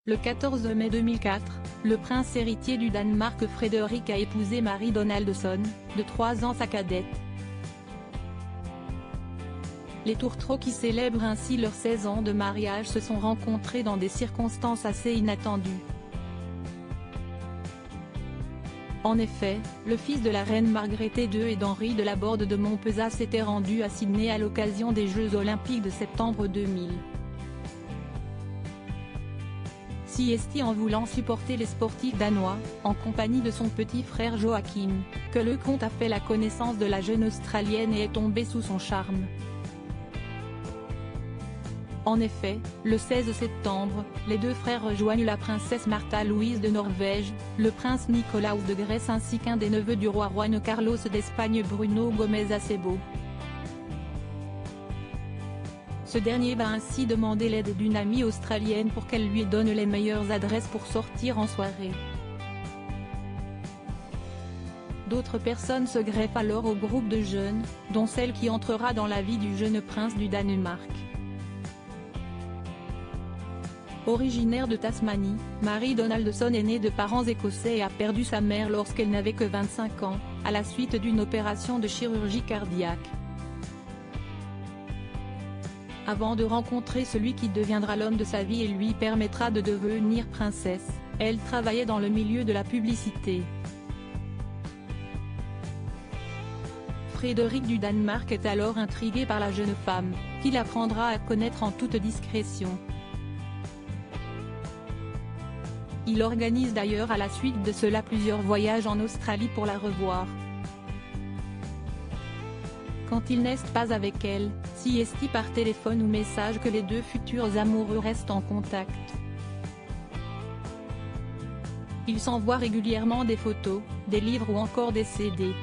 Le 14 mai 2004, le prince héritier du Danemark Frederik a épousé Mary Donaldson, de 3 ans sa cadette. Les tourtereaux qui célèbrent ainsi leurs 16 ans de mariage se sont rencontrés dans des circonstances assez inattendues. En effet, le fils de la reine Margrethe II et d'Henri de Laborde de Montpezat s'était rendu à Sydney à l'occasion des Jeux Olympiques de septembre 2000. Siesti en voulant supporter les sportifs danois, en compagnie de son petit frère Joachim, que le comte a fait la connaissance de la jeune Australienne et est tombé sous son charme. En effet, le 16 septembre, les deux frères rejoignent la princesse Martha Louise de Norvège, le prince Nicolaus de Grèce ainsi qu'un des neveux du roi Juan Carlos d'Espagne Bruno Gómez Acebo. Ce dernier va ainsi demander l'aide d'une amie australienne pour qu'elle lui donne les meilleures adresses pour sortir en soirée. D'autres personnes se greffent alors au groupe de jeunes, dont celle qui entrera dans la vie du jeune prince du Danemark. Originaire de Tasmanie, Mary Donaldson est née de parents écossais et a perdu sa mère lorsqu'elle n'avait que 25 ans, à la suite d'une opération de chirurgie cardiaque. Avant de rencontrer celui qui deviendra l'homme de sa vie et lui permettra de devenir princesse, elle travaillait dans le milieu de la publicité. Frédéric du Danemark est alors intrigué par la jeune femme, qu'il apprendra à connaître en toute discrétion. Il organise d'ailleurs à la suite de cela plusieurs voyages en Australie pour la revoir. Quand il n'est pas avec elle, Siesti par téléphone ou message que les deux futurs amoureux restent en contact. Ils s'envoient régulièrement des photos, des livres ou encore des CD.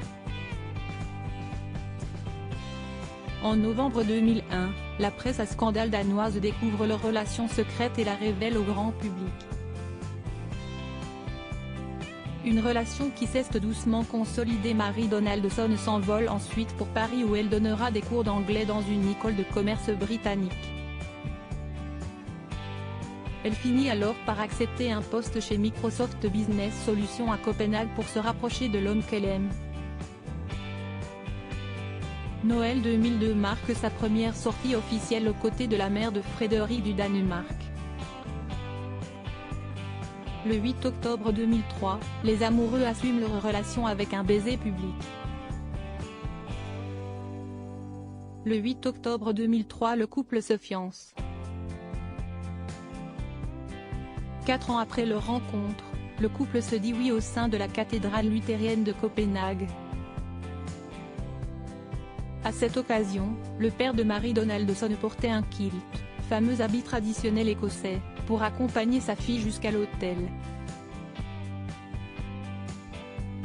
En novembre 2001, la presse à scandale danoise découvre leur relation secrète et la révèle au grand public. Une relation qui s'est doucement consolidée. Mary Donaldson s'envole ensuite pour Paris où elle donnera des cours d'anglais dans une école de commerce britannique. Elle finit alors par accepter un poste chez Microsoft Business Solutions à Copenhague pour se rapprocher de l'homme qu'elle aime. Noël 2002 marque sa première sortie officielle aux côtés de la mère de Frédéric du Danemark. Le 8 octobre 2003, les amoureux assument leur relation avec un baiser public. Le 8 octobre 2003 le couple se fiance. 4 ans après leur rencontre, le couple se dit oui au sein de la cathédrale luthérienne de Copenhague. À cette occasion, le père de Mary Donaldson portait un kilt, fameux habit traditionnel écossais, pour accompagner sa fille jusqu'à l'hôtel.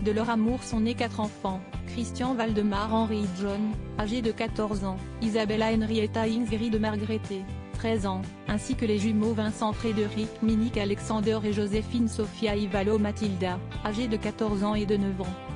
De leur amour sont nés 4 enfants, Christian Valdemar Henry John, âgé de 14 ans, Isabella Henrietta Ingrid Margrethe, 13 ans, ainsi que les jumeaux Vincent Frédéric Minik Alexander et Joséphine Sophia Ivalo Mathilda, âgés de 14 ans et de 9 ans.